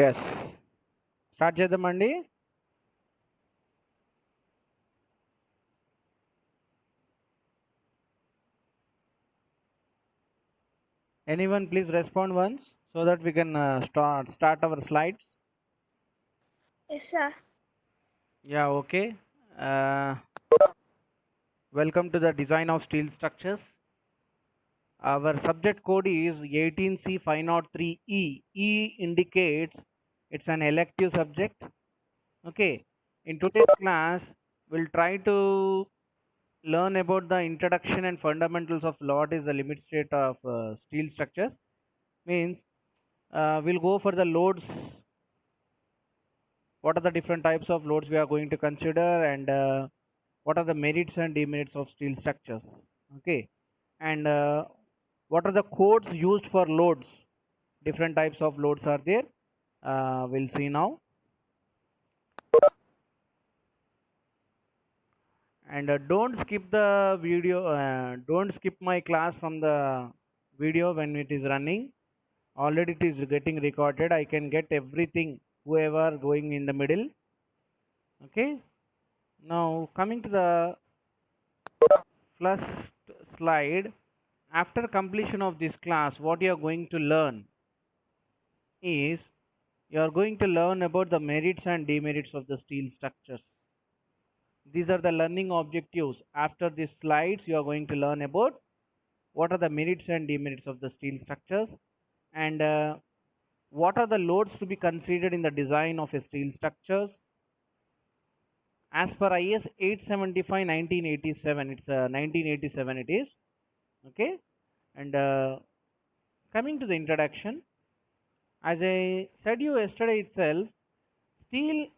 Yes. Start చేద్దామండి. Anyone please respond once so that we can start our slides. Yes, sir. Yeah, okay. Uh, Welcome to the design of steel structures. Our subject code is 18C503E. E indicates it's an elective subject. Okay. In today's class, we'll try to learn about the introduction and fundamentals of what is the limit state of steel structures. Means we'll go for the loads, what are the different types of loads we are going to consider, and what are the merits and demerits of steel structures. Okay. And what are the codes used for loads, different types of loads are there, we'll see now. And don't skip the video, don't skip my class from the video when it is running. Already it is getting recorded, I can get everything whoever going in the middle. Okay. Now coming to the first slide. After completion of this class, what you are going to learn is you are going to learn about the merits and demerits of the steel structures. These are the learning objectives. After these slides, you are going to learn about what are the merits and demerits of the steel structures, and what are the loads to be considered in the design of a steel structures. As per IS 875 1987, it's 1987 it is. Okay. And coming to the introduction, as I said you yesterday itself, steel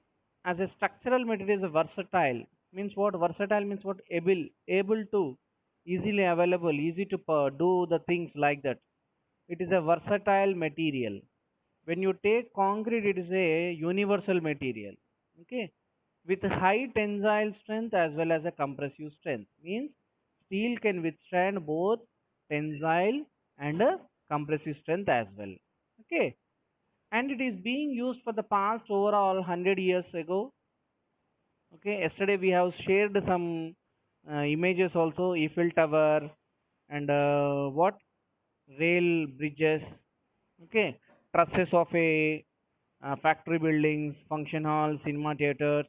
as a structural material is a versatile. Means what? Versatile means what? Able to, easily available, easy to do the things like that. It is a versatile material. When you take concrete, it is a universal material. Okay, with high tensile strength as well as a compressive strength. Means steel can withstand both tensile and compressive strength as well. Okay, and it is being used for the past overall 100 years ago. Okay, yesterday we have shared some images also, Eiffel Tower, and what, rail bridges. Okay, trusses of a factory buildings, function halls, cinema theaters.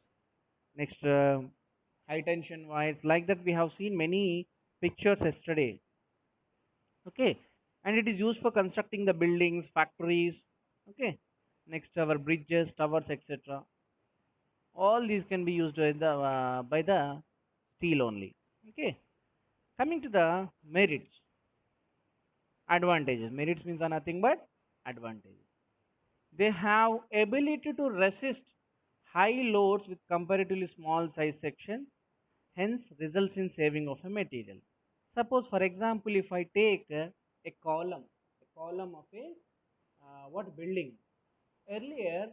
Next, high tension wires, like that we have seen many pictures yesterday. Okay, and it is used for constructing the buildings, factories. Okay, next, our bridges, towers, etc. All these can be used by the steel only. Okay, coming to the merits, advantages. Merits means are nothing but advantages. They have ability to resist high loads with comparatively small size sections, hence results in saving of a material. Suppose for example, if I take a column of a what building. Earlier,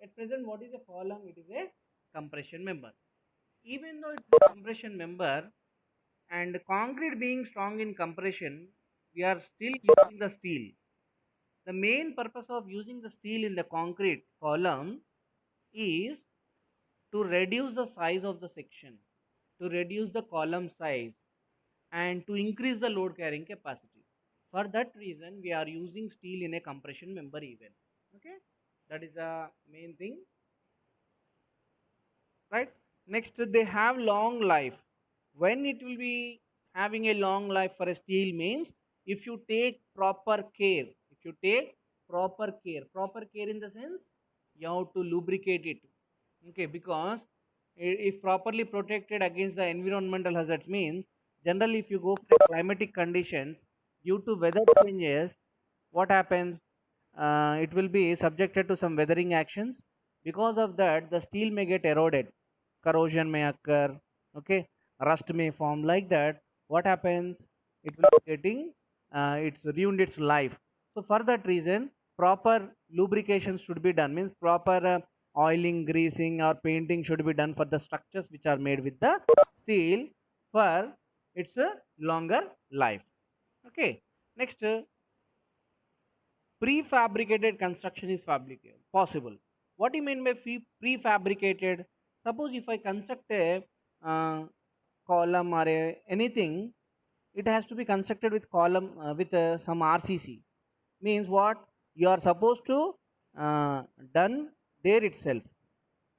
at present, what is a column? It is a compression member. Even though it's a compression member, and concrete being strong in compression, we are still using the steel. The main purpose of using the steel in the concrete column is to reduce the size of the section, to reduce the column size, and to increase the load carrying capacity. For that reason, we are using steel in a compression member even. Okay, that is the main thing, right? Next, they have long life. When it will be having a long life for a steel means, if you take proper care, if you take proper care in the sense, you have to lubricate it. Okay, because if properly protected against the environmental hazards means, generally if you go for climatic conditions due to weather changes, what happens, it will be subjected to some weathering actions. Because of that, the steel may get eroded, corrosion may occur. Okay, rust may form, like that. What happens, it will be getting, it's ruined its life. So for that reason, proper lubrication should be done, means proper oiling, greasing or painting should be done for the structures which are made with the steel for its longer life. Okay, next, prefabricated construction is possible. What do you mean by prefabricated? Suppose if I construct a uh, column or anything, it has to be constructed with column with some RCC. Means what? You are supposed to done there itself.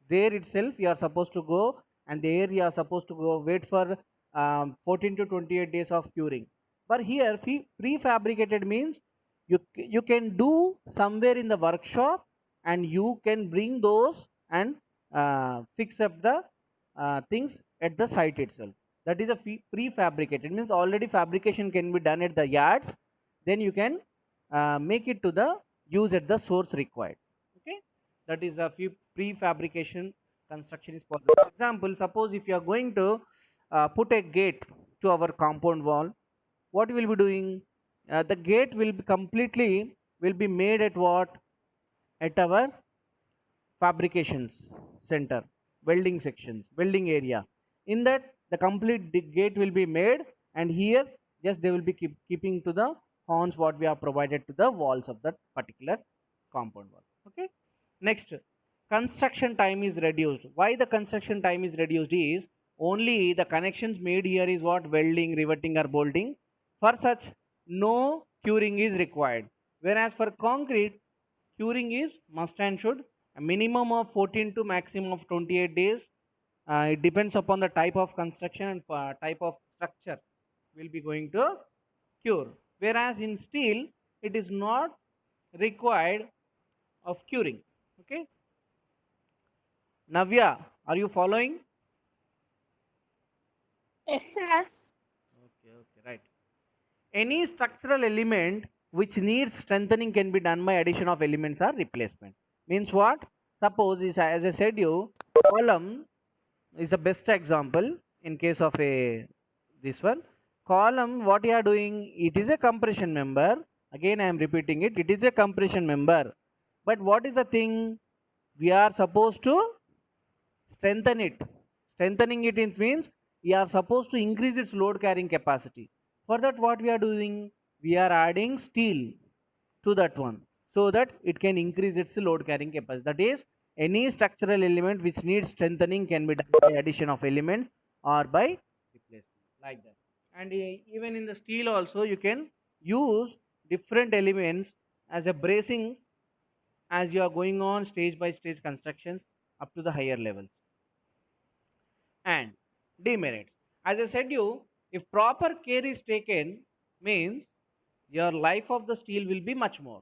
There itself you are supposed to go, and there you are supposed to go wait for 14 to 28 days of curing. But here prefabricated means you can do somewhere in the workshop, and you can bring those and fix up the things at the site itself. That is a prefabricated means already fabrication can be done at the yards. Then you can make it to the use at the source required. Okay, that is a few prefabrication construction is possible. For example, suppose if you are going to put a gate to our compound wall, what we will be doing? The gate will be completely will be made at what? At our fabrications center, welding sections, welding area. In that the complete gate will be made, and here just they will be keeping to the horns what we have provided to the walls of that particular compound wall. Okay, next, construction time is reduced. Why the construction time is reduced is only the connections made here is what? Welding, riveting or bolting. For such no curing is required, whereas for concrete curing is must and should. A minimum of 14 to maximum of 28 days. It depends upon the type of construction and type of structure will be going to cure. Whereas in steel, it is not required of curing. Okay. Navya, are you following? Yes, sir. Okay, okay, right. Any structural element which needs strengthening can be done by addition of elements or replacement. Means what? Suppose is, as I said you, column is the best example in case of a this one. Column, what you are doing, it is a compression member. Again I am repeating it, it is a compression member. But what is the thing? We are supposed to strengthen it. Strengthening it means we are supposed to increase its load carrying capacity. For that, what we are doing? We are adding steel to that one so that it can increase its load carrying capacity. That is, any structural element which needs strengthening can be done by addition of elements or by replacement, like that. And even in the steel also, you can use different elements as a bracings as you are going on stage by stage constructions up to the higher levels. And demerits, as I said you, if proper care is taken, means your life of the steel will be much more.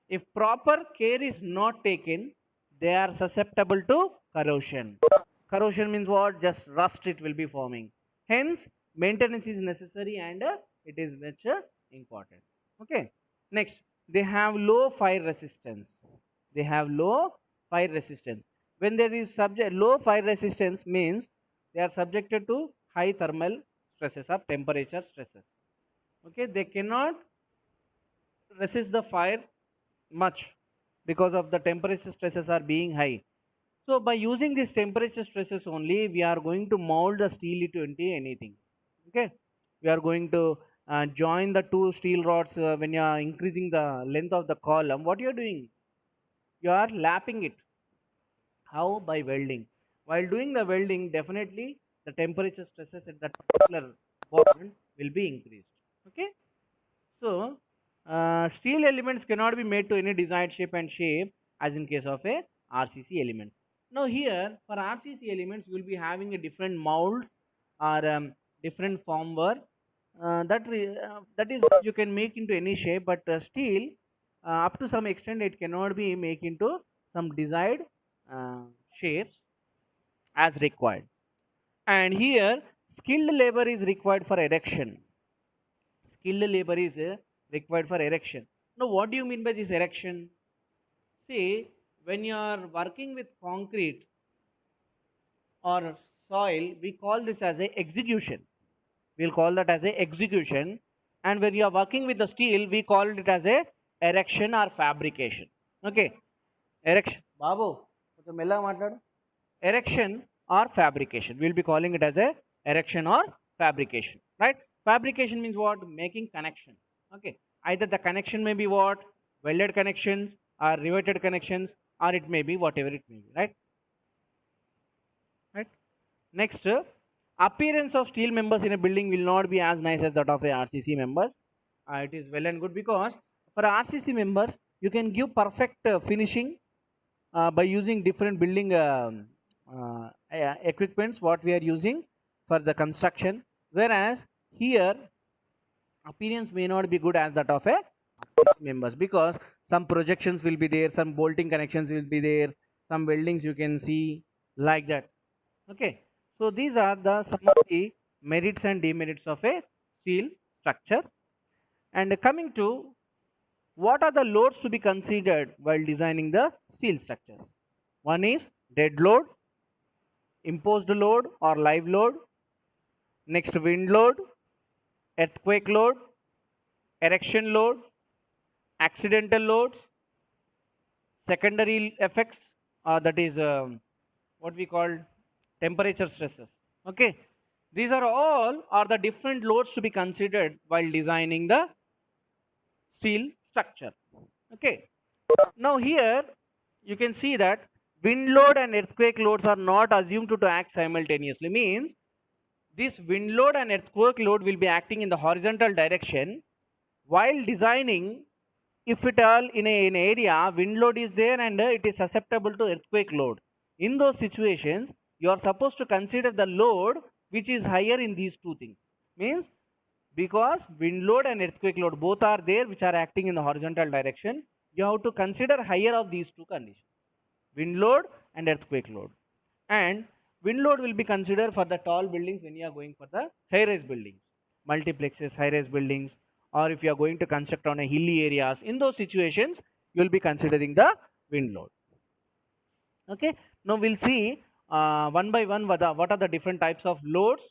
If proper care is not taken, they are susceptible to corrosion. Corrosion means what? Just rust it will be forming. Hence maintenance is necessary, and it is much important. Okay, next, they have low fire resistance. They have low fire resistance. When there is subject low fire resistance means they are subjected to high thermal stresses or temperature stresses. Okay, they cannot resist the fire much because of the temperature stresses are being high. So by using these temperature stresses only, we are going to mold the steel into anything. Okay, we are going to join the two steel rods. When you are increasing the length of the column, what you are doing? You are lapping it. How? By welding. While doing the welding, definitely the temperature stresses at that particular point will be increased. Okay. So steel elements cannot be made to any desired shape and shape as in case of a RCC element. Now here for RCC elements, you will be having a different molds or different formwork. That is you can make into any shape, but steel up to some extent it cannot be made into some desired shapes as required. And here skilled labor is required for erection. Skilled labor is required for erection. Now what do you mean by this erection? See, when you are working with concrete or soil, we call this as a execution. We'll call that as a execution. And when you are working with the steel, we call it as a erection or fabrication. Okay, erection, babu కొంచెం మెల్లగా మాట్లాడు. Erection or fabrication, we'll be calling it as a erection or fabrication, right? Fabrication means what? Making connections. Okay, either the connection may be what? welded connections or riveted connections, or it may be whatever it may be, right? Right. Next, appearance of steel members in a building will not be as nice as that of a RCC members. It is well and good because for RCC members you can give perfect finishing by using different building equipments what we are using for the construction, whereas here appearance may not be good as that of a RCC members because some projections will be there, some bolting connections will be there, some weldings you can see like that. Okay, so these are the some of the merits and demerits of a steel structure. And coming to what are the loads to be considered while designing the steel structures? One is dead load, imposed load or live load, next wind load, earthquake load, erection load, accidental loads, secondary effects, that is what we call temperature stresses. Okay, these are all are the different loads to be considered while designing the steel structure. Okay, now here you can see that wind load and earthquake loads are not assumed to act simultaneously. Means this wind load and earthquake load will be acting in the horizontal direction while designing. If at all in an area wind load is there and it is susceptible to earthquake load, in those situations you are supposed to consider the load which is higher in these two things. Means because wind load and earthquake load both are there which are acting in the horizontal direction, you have to consider higher of these two conditions, wind load and earthquake load. And wind load will be considered for the tall buildings when you are going for the high rise buildings, multiplexes, high rise buildings, or if you are going to construct on a hilly areas, in those situations you will be considering the wind load. Okay, now we'll see one by one what are the different types of loads,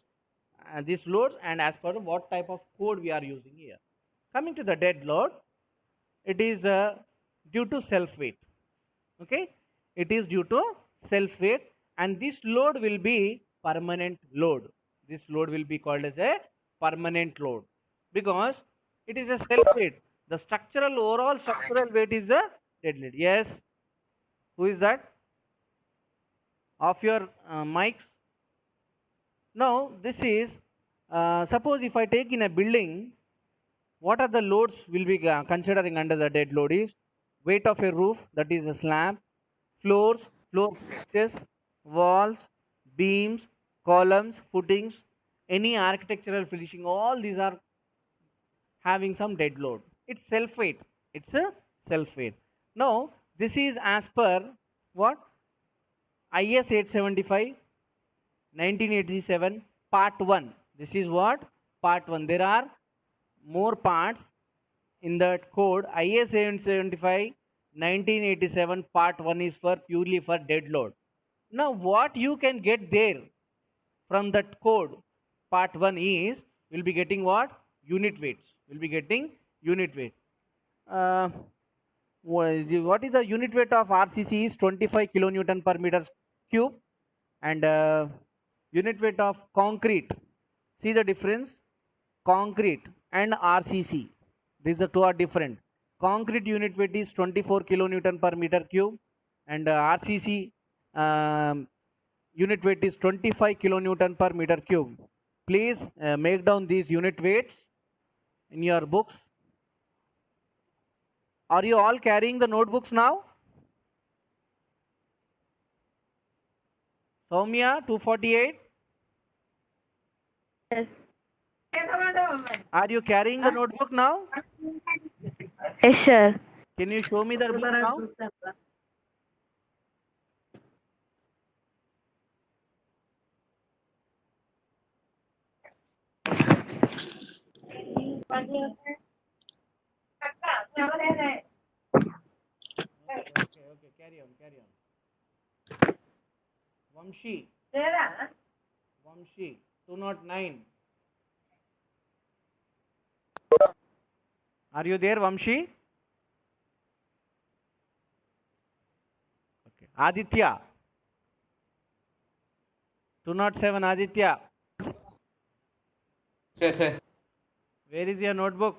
these loads, and as per what type of code we are using here. Coming to the dead load, it is due to self weight. Okay, it is due to self weight, and this load will be permanent load. This load will be called as a permanent load because it is a self weight. The structural overall structural weight is a dead load. Yes, who is that? Off your mics. Now this is suppose if I take in a building, what are the loads will be considering under the dead load is weight of a roof, that is a slab, floors, floor flexes, walls, beams, columns, footings, any architectural finishing, all these are having some dead load. It's self weight. It's a self weight. Now this is as per what? IS 875 1987 part 1. This is what? Part 1. There are more parts in that code. IS 775 1987 part 1 is for purely for dead load. Now what you can get there from that code part 1 is will be getting what? Unit weights. Will be getting unit weight. Uh, what is the unit weight of RCC is 25 kilonewton per meter cube, and unit weight of concrete, see the difference, concrete and RCC, these are two are different. Concrete unit weight is 24 kilonewton per meter cube, and RCC unit weight is 25 kilonewton per meter cube. Please make down these unit weights in your books. Are you all carrying the notebooks now? Soumya 248. Yes. Are you carrying the notebook now? Yes, sir. Can you show me the book now? Okay, carry on. Vamshi. Vamshi, 209. Are you there, Vamshi? Okay. Aditya. 207, Aditya. Sir. Where is your notebook?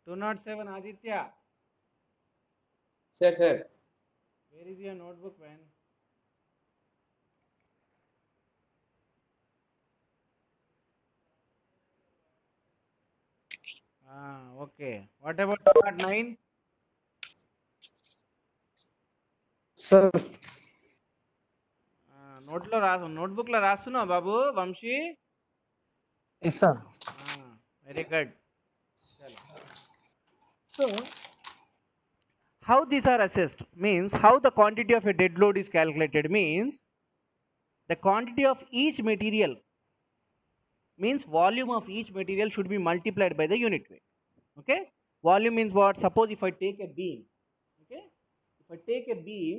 207 Aditya. Sir, sir. Where is your notebook, man? Okay. What about 209? Sir. నోట్లో రాసు నోట్బుక్లో రాస్తున్నావు బాబు Vamshi. Yes, sir. Very good. So how these are assessed means how the quantity of a dead load is calculated means the quantity of each material means volume of each material should be multiplied by the unit weight. Okay, volume means what? Suppose if I take a beam, okay, if I take a beam,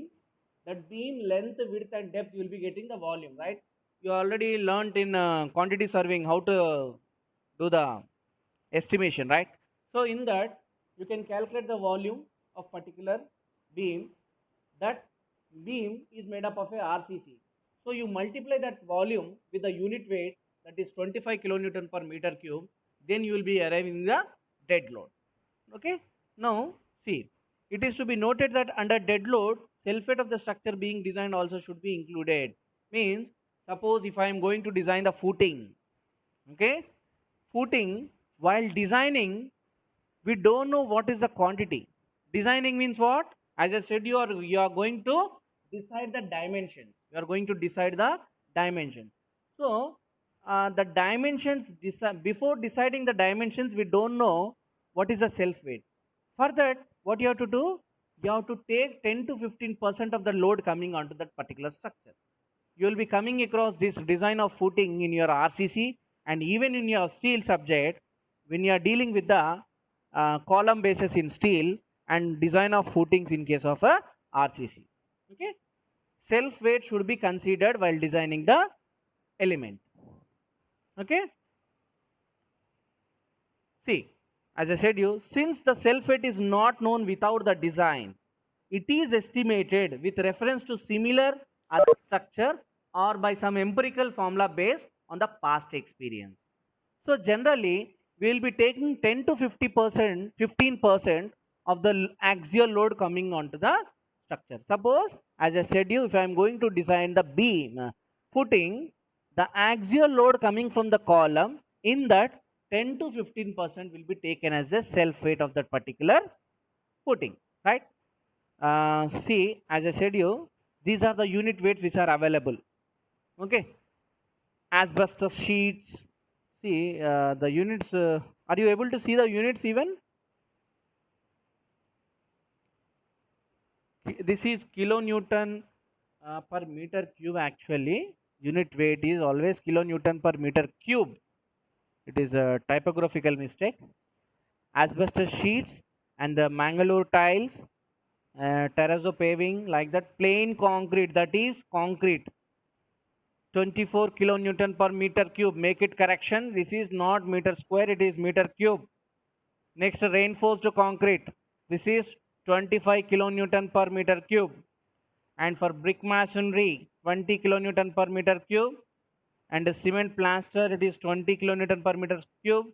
that beam length, width and depth, you will be getting the volume, right? You already learnt in quantity surveying how to do the estimation, right? So in that you can calculate the volume of particular beam. That beam is made up of a RCC. So you multiply that volume with the unit weight, that is 25 kilonewton per meter cube, then you will be arriving the dead load. Okay, now see, it is to be noted that under dead load, self-weight of the structure being designed also should be included. Means suppose if I am going to design the footing, okay, footing, while designing we don't know what is the quantity. Designing means what? As I said, you are going to decide the dimensions. You are going to decide the dimensions. So the dimensions, before deciding the dimensions, we don't know what is the self weight. For that, what you have to do? You have to take 10 to 15% of the load coming onto that particular structure. You will be coming across this design of footing in your RCC and even in your steel subject when you are dealing with the column bases in steel and design of footings in case of a RCC. Okay, self weight should be considered while designing the element. Okay, see, as I said you, since the self weight is not known without the design, it is estimated with reference to similar other structure or by some empirical formula based on the past experience. So generally we will be taking 10 to 50%, 15% of the axial load coming onto the structure. Suppose, as I said you, if I am going to design the beam footing, the axial load coming from the column, in that 10 to 15% will be taken as the self weight of that particular footing, right? See, as I said you, these are the unit weights which are available. Okay, asbestos sheets. See, the units, are you able to see the units even? This is kilonewton per meter cube actually. Unit weight is always kilonewton per meter cube. It is a typographical mistake. Asbestos sheets and the Mangalore tiles, terrazzo paving, like that, plain concrete, that is concrete, 24 kilonewton per meter cube. Make it correction, this is not meter square, it is meter cube. Next, reinforced concrete, this is 25 kilonewton per meter cube. And for brick masonry, 20 kilonewton per meter cube. And cement plaster, it is 20 kilonewton per meter cube.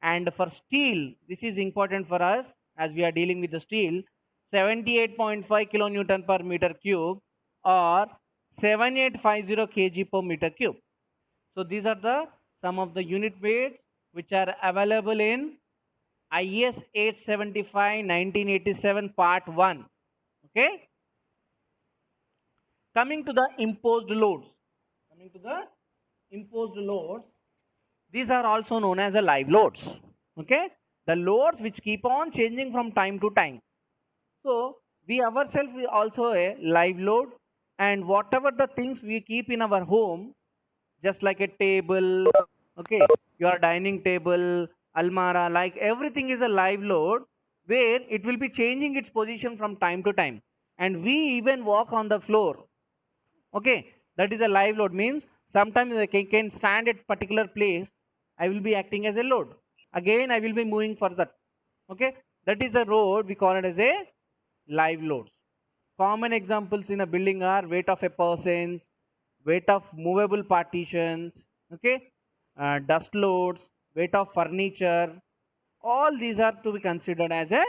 And for steel, this is important for us as we are dealing with the steel, 78.5 kilonewton per meter cube or 7850 kg per meter cube. So these are the some of the unit weights which are available in IS 875 1987 part 1. Okay, coming to the imposed loads, these are also known as a live loads. Okay, the loads which keep on changing from time to time. So we ourselves is also a live load, and whatever the things we keep in our home, just like a table, okay, your dining table, almara, like everything is a live load where it will be changing its position from time to time, and we even walk on the floor. Okay, that is a live load. Means sometimes I can stand at particular place, I will be acting as a load, again I will be moving for that. Okay, that is the road, we call it as a live loads. Common examples in a building are weight of a persons, weight of movable partitions, okay, dust loads, weight of furniture, All these are to be considered as a.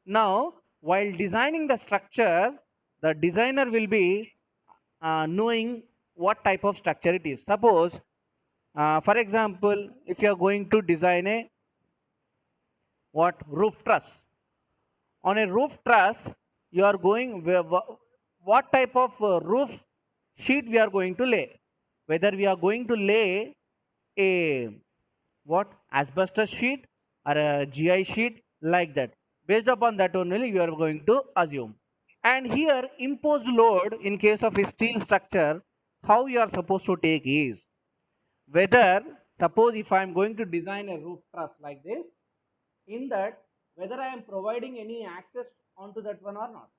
Now, while designing the structure, the designer will be knowing what type of structure it is. Suppose, for example, if you are going to design a what roof truss, on a roof truss, you are going what type of roof sheet we are going to lay, whether we are going to lay a what asbestos sheet or a GI sheet, like that. Based upon that only you are going to assume. And here imposed load in case of a steel structure, how you are supposed to take is whether, suppose if I am going to design a roof truss like this, in that whether I am providing any access onto that one or not.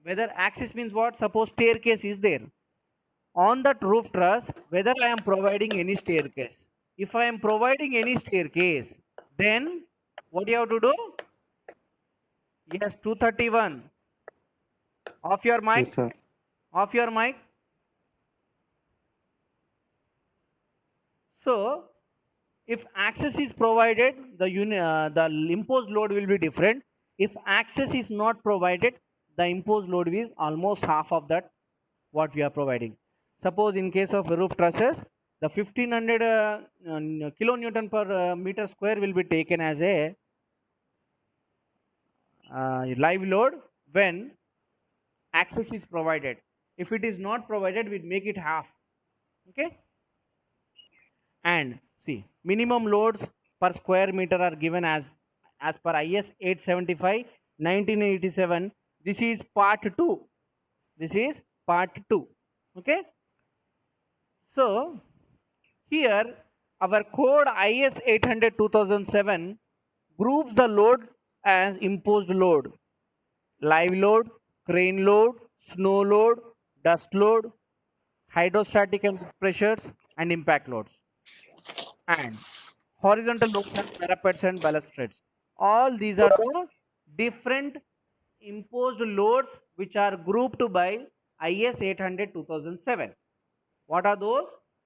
Whether access means what? Suppose staircase is there on that roof truss, whether I am providing any staircase. If I am providing any staircase, then what you have to do? Yes, 231. Off your mic. Yes, sir. Off your mic. So, if access is provided, the imposed load will be different. If access is not provided, the imposed load is almost half of that what we are providing. Suppose in case of roof trusses, the 1500 kilonewton per meter square will be taken as a live load when access is provided. If it is not provided, we make it half. Okay. And see, minimum loads per square meter are given as per IS 875 1987. This is part 2. This is part 2. Okay. So here our code IS 800 2007 groups the load as imposed load, live load, crane load, snow load, dust load, hydrostatic pressures, and impact loads, and horizontal loads and parapets and balustrades. All these are the different imposed loads which are grouped by IS 800 2007. What are those?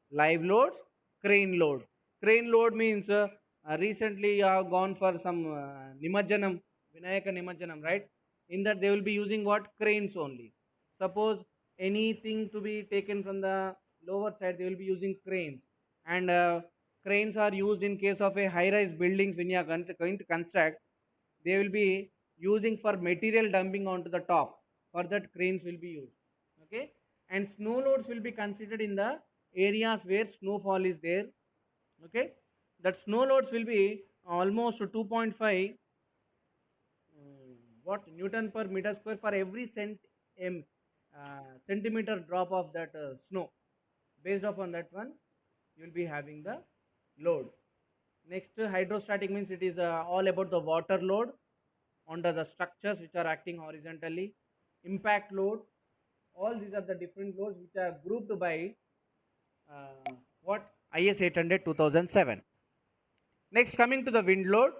Live loads, crane load. Crane load means recently you have gone for some Nimajjanam, Vinayaka Nimajjanam, right? In that they will be using what? Cranes only. Suppose anything to be taken from the lower side, they will be using cranes. And cranes are used in case of a high-rise buildings when you are going to construct. They will be using for material dumping onto the top. For that cranes will be used. Okay. And snow loads will be considered in the areas where snowfall is there. Okay. That snow loads will be almost 2.5 what Newton per meter square for every centimeter drop of that snow. Based upon that one, you will be having the load. Next, hydrostatic means it is all about the water load under the structures which are acting horizontally. Impact load, all these are the different loads which are grouped by what? IS 800 2007. Next, coming to the wind load.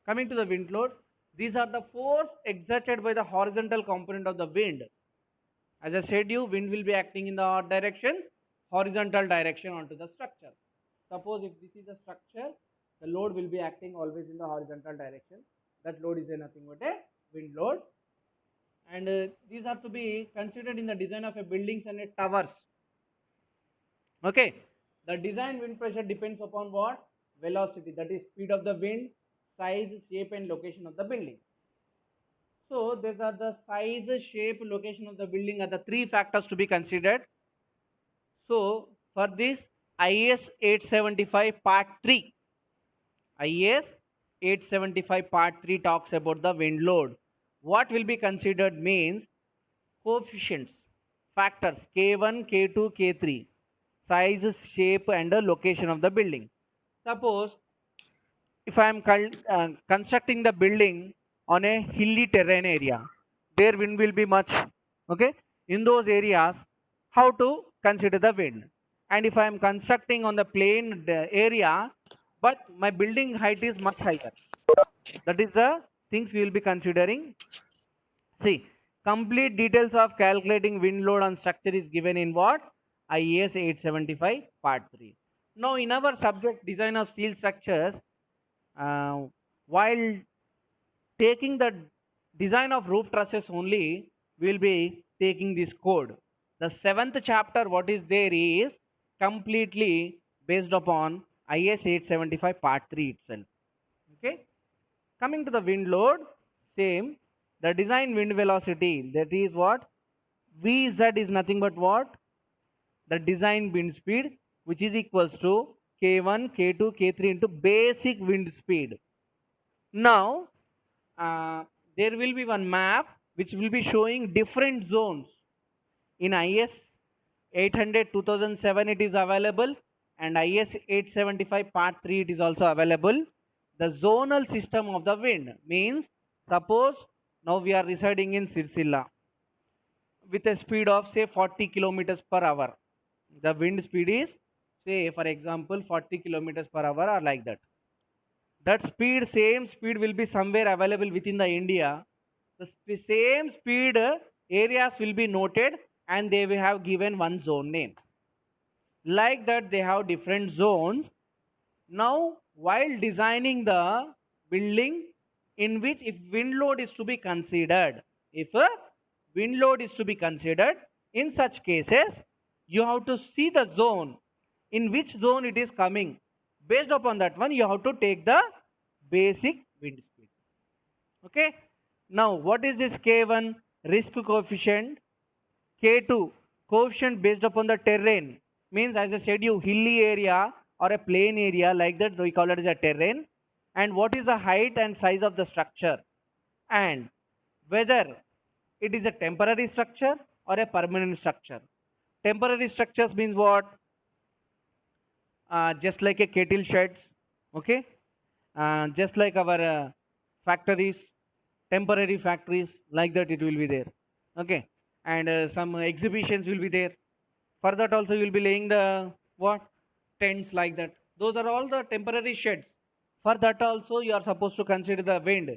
Coming to the wind load, these are the force exerted by the horizontal component of the wind. As I said you, wind will be acting in the odd direction, horizontal direction onto the structure. Suppose if this is the structure, the load will be acting always in the horizontal direction. That load is nothing but a wind load. And these are to be considered in the design of a buildings and a towers. Okay. The design wind pressure depends upon what? Velocity, that is speed of the wind, size, shape and location of the building. So these are the size, shape, location of the building are the three factors to be considered. So for this IS 875 part 3, IS 875 part 3 talks about the wind load. What will be considered means coefficients, factors K1, K2, K3, size, shape and the location of the building. Suppose if I am constructing the building on a hilly terrain area, their wind will be much. Okay, in those areas, how to consider the wind? And if I am constructing on the plain area, but my building height is much higher, that is the things we will be considering. See, complete details of calculating wind load on structure is given in what? IAS 875 part 3. Now in our subject design of steel structures, while taking the design of roof trusses only, we will be taking this code. The 7th chapter what is there is completely based upon IS 875 part 3 itself. Okay, coming to the wind load, same. The design wind velocity, that is what, Vz is nothing but what, the design wind speed, which is equals to k1 k2 k3 into basic wind speed. Now there will be one map which will be showing different zones. In IS 800 2007 it is available, and IS 875 part 3 it is also available. The zonal system of the wind means, suppose now we are residing in Sirsilla with a speed of say 40 kilometers per hour. The wind speed is, say for example, 40 kilometers per hour or like that. That speed, same speed will be somewhere available within the India. The same speed areas will be noted, and they will have given one zone name. Like that, they have different zones. Now while designing the building, in which if wind load is to be considered, if a wind load is to be considered, in such cases you have to see the zone, in which zone it is coming. Based upon that one, you have to take the basic wind speed. Okay, now what is this k1? Risk coefficient. K2, coefficient based upon the terrain, means as I said you, hilly area or a plain area, like that we call it as a terrain. And what is the height and size of the structure, and whether it is a temporary structure or a permanent structure. Temporary structures means what? Just like a kettle sheds, okay, just like our factories, temporary factories, like that it will be there. Okay, and some exhibitions will be there. For that also you will be laying the what, tents, like that. Those are all the temporary sheds. For that also you are supposed to consider the wind.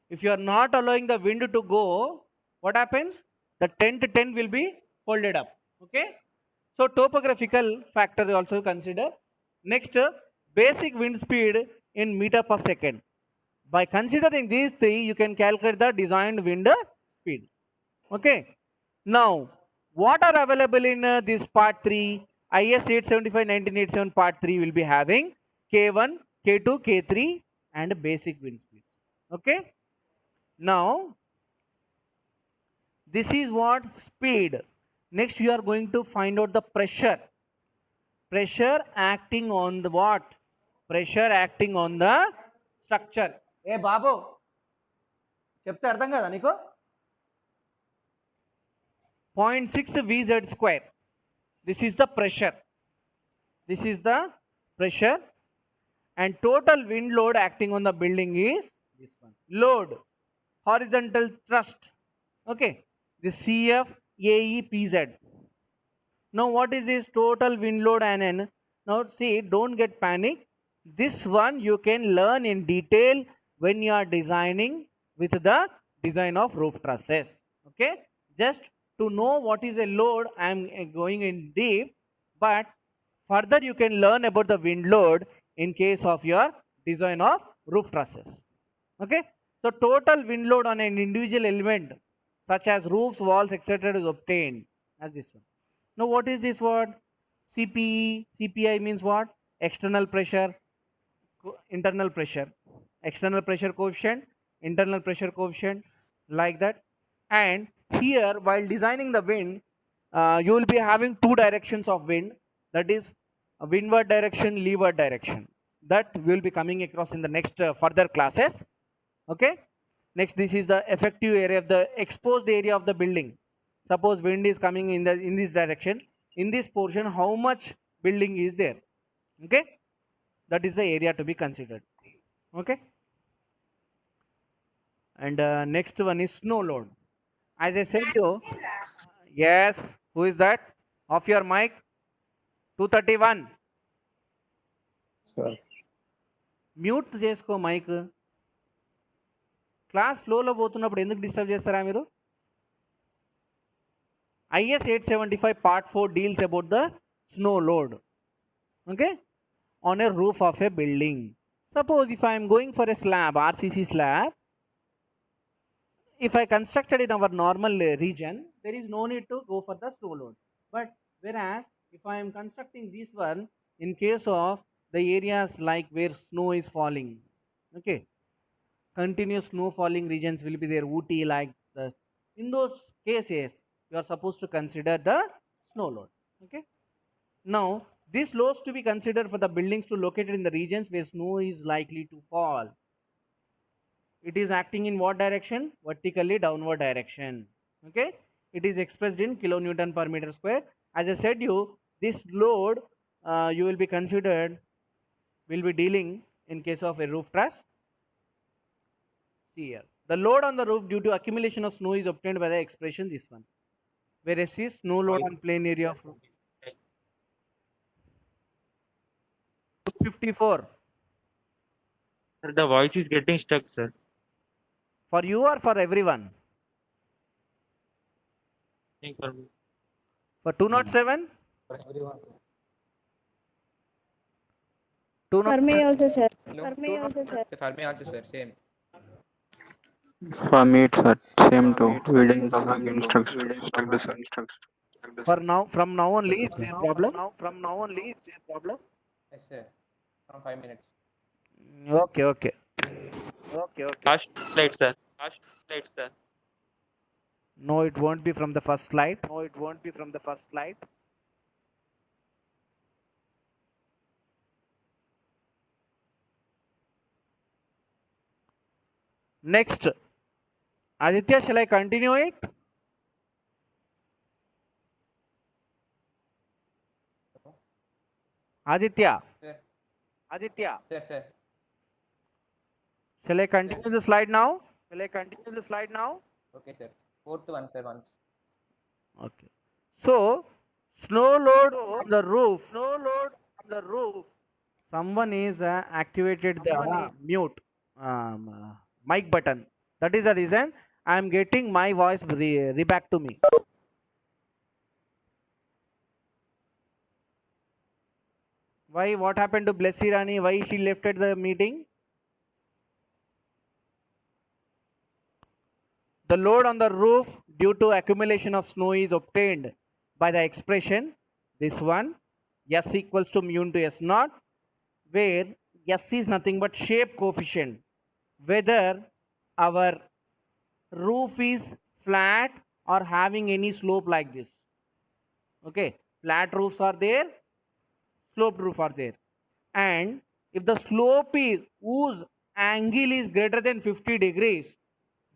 If you are not allowing the wind to go, what happens? The tent will be folded up. Okay, so topographical factor also consider. Next, basic wind speed in meter per second. By considering these three, you can calculate the designed wind speed. Okay, now what are available in this part 3? IS 875 1987 part 3 will be having k1 k2 k3 and basic wind speeds. Okay, now this is what speed. Next you are going to find out the pressure. Pressure acting on the what? Pressure acting on the structure. ఏ బాబు చెప్తే అర్థం కదా నీకు? 0.6 Vz square. This is the pressure. This is the pressure, and total wind load acting on the building is this one. Load, horizontal thrust. Okay, the CF AEPZ. Now what is this total wind load NN? Now see, don't get panic. This one you can learn in detail when you are designing with the design of roof trusses. Okay, just to know what is a load, I am going in deep, but further you can learn about the wind load in case of your design of roof trusses. Okay, so total wind load on an individual element such as roofs, walls, etc. is obtained as this one. Now what is this word? CPE, CPI means what? External pressure, internal pressure, external pressure coefficient, internal pressure coefficient, like that. And here while designing the wind, you will be having two directions of wind, that is a windward direction, leeward direction, that will be coming across in the next further classes. Okay, next, this is the effective area of the exposed area of the building. Suppose wind is coming in this direction, in this portion how much building is there. Okay, that is the area to be considered. Okay, and next one is snow load. As I said you, yes, who is that? Off your mic. 231. Sir. Mute చేసుకో mic. Class ఫ్లోలో పోతున్నప్పుడు ఎందుకు disturb చేస్తారా మీరు? IS 875 part 4 deals about the snow load, okay, on a roof of a building. Suppose if I am going for a slab, RCC slab, if I constructed in our normal region, there is no need to go for the snow load. But whereas if I am constructing this one in case of the areas like where snow is falling, okay, continuous snow falling regions will be there, Ooty, like the, in those cases you are supposed to consider the snow load. Okay. Now this loads to be considered for the buildings to located in the regions where snow is likely to fall. It is acting in what direction? Vertically downward direction. Okay. It is expressed in kilonewton per meter square. As I said you, this load you will be considered, will be dealing in case of a roof truss. See here, the load on the roof due to accumulation of snow is obtained by the expression this one. Whereas see snow load on plain area of roof. 54 Sir, the voice is getting stuck, sir. for you or for everyone? Think for me. For 207? For everyone. 207. also, sir. For me also, sir. Same. For me, it's the same too. We didn't have instructions. For now, from now only, it's a problem. Yes, sir. From 5 minutes. Okay, okay. Last slide, sir. No, it won't be from the first slide. Next, Aditya, shall I continue it? Aditya, Sir. Sir. shall I continue the slide now? Okay, sir. Fourth one, sir. Once. Okay. So, snow load on the roof. Someone is activated the mute mic button. That is the reason I am getting my voice back to me. Why? What happened to Blessy Rani? Why she left at the meeting? The load on the roof due to accumulation of snow is obtained by the expression this one, S equals to mu into S naught, where S is nothing but shape coefficient. Whether our roof is flat or having any slope like this. Okay, flat roofs are there, sloped roof are there. And if the slope is whose angle is greater than 50 degrees,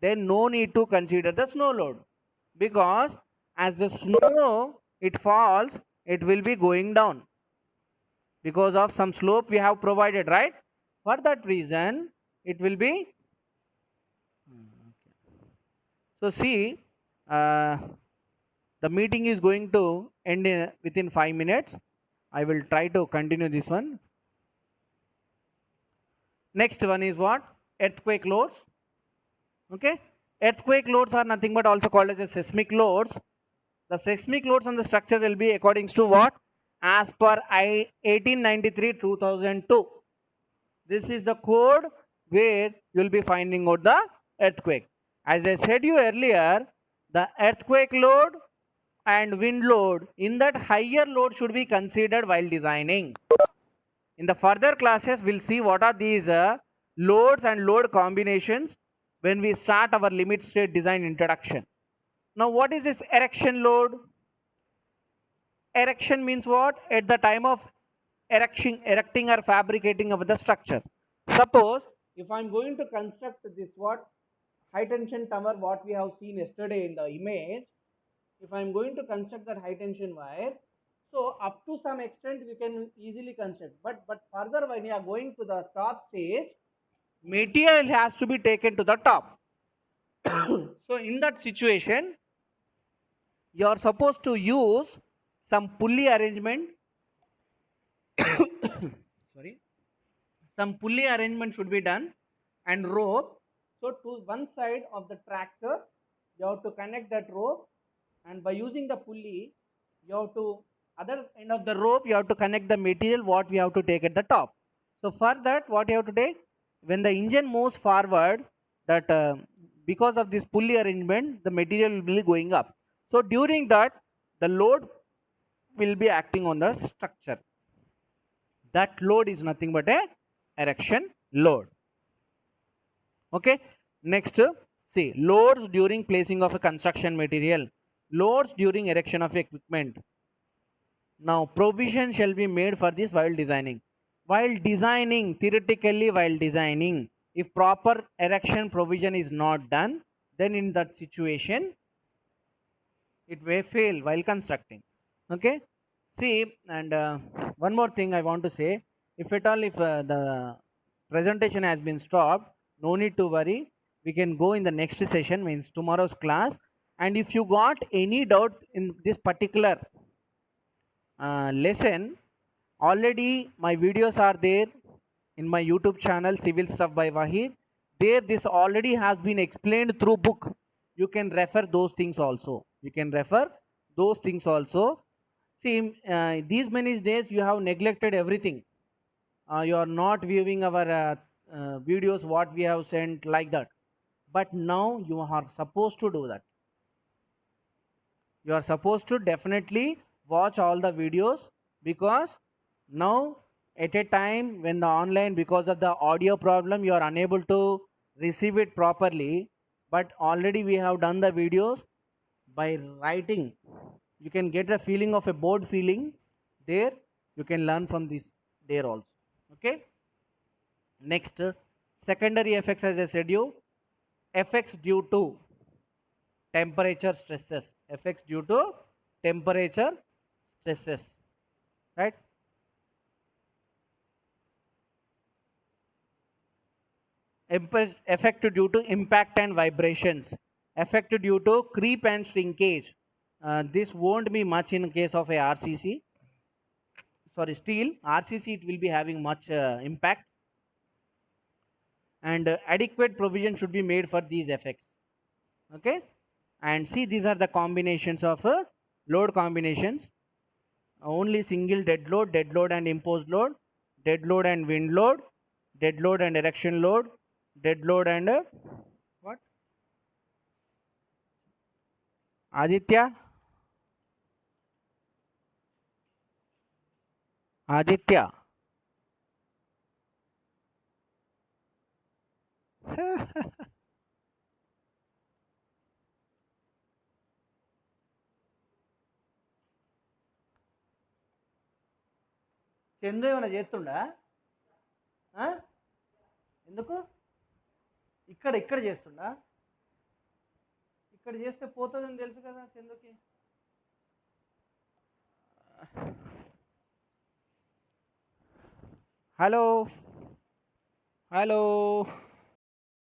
then no need to consider the snow load, because as the snow it falls, it will be going down because of some slope we have provided, right? For that reason it will be. So see, the meeting is going to end within 5 minutes. I will try to continue this one. Next one is what? Earthquake loads. Okay, earthquake loads are nothing but also called as the seismic loads. The seismic loads on the structure will be according to what? As per 1893-2002. This is the code where you will be finding out the earthquake. As I said you earlier, the earthquake load and wind load, in that higher load should be considered while designing. In the further classes, we'll see what are these loads and load combinations when we start our limit state design introduction. Now, what is this erection load? Erection means what? At the time of erecting or fabricating of the structure. Suppose if I'm going to construct this what? High tension tower, what we have seen yesterday in the image. If I'm going to construct that high tension wire, so up to some extent we can easily construct. But further, when you are going to the top stage, material has to be taken to the top. So in that situation, you are supposed to use some pulley arrangement. Sorry, some pulley arrangement should be done, and rope. So to one side of the tractor, you have to connect that rope and by using the pulley, you have to other end of the rope, you have to connect the material what we have to take at the top. So for that, what you have to take, when the engine moves forward, that because of this pulley arrangement, the material will be going up. So during that, the load will be acting on the structure. That load is nothing but a erection load. Okay. Next, see, loads during placing of a construction material, loads during erection of equipment. Now provision shall be made for this while designing. While designing, theoretically while designing, if proper erection provision is not done, then in that situation it may fail while constructing. Okay. See, and one more thing I want to say, if at all if the presentation has been stopped, no need to worry, we can go in the next session, means tomorrow's class. And if you got any doubt in this particular lesson, already my videos are there in my YouTube channel Civil Stuff by Wahid. There this already has been explained through book. You can refer those things also. You can refer those things also. See, these many days you have neglected everything. You are not viewing our videos what we have sent like that. But now you are supposed to do that. You are supposed to definitely watch all the videos, because now at a time when the online, because of the audio problem, you are unable to receive it properly, but already we have done the videos by writing. You can get a feeling of a board feeling there. You can learn from this there also. Okay. Next, secondary effects, as I said you, effects due to temperature stresses, effects due to temperature stresses, right? Effect due to impact and vibrations, effect due to creep and shrinkage. This won't be much in case of a RCC, sorry, steel. RCC, it will be having much impact, and adequate provision should be made for these effects. Okay. And see, these are the combinations of load combinations. Only single dead load and imposed load, dead load and wind load, dead load and erection load, dead load and what? Aditya? Aditya? Chandu ఏమైనా చేస్తుండా? ఎందుకు ఇక్కడ ఇక్కడ చేస్తుండా? ఇక్కడ చేస్తే పోతుందని తెలుసు కదా చందుకి. Hello hello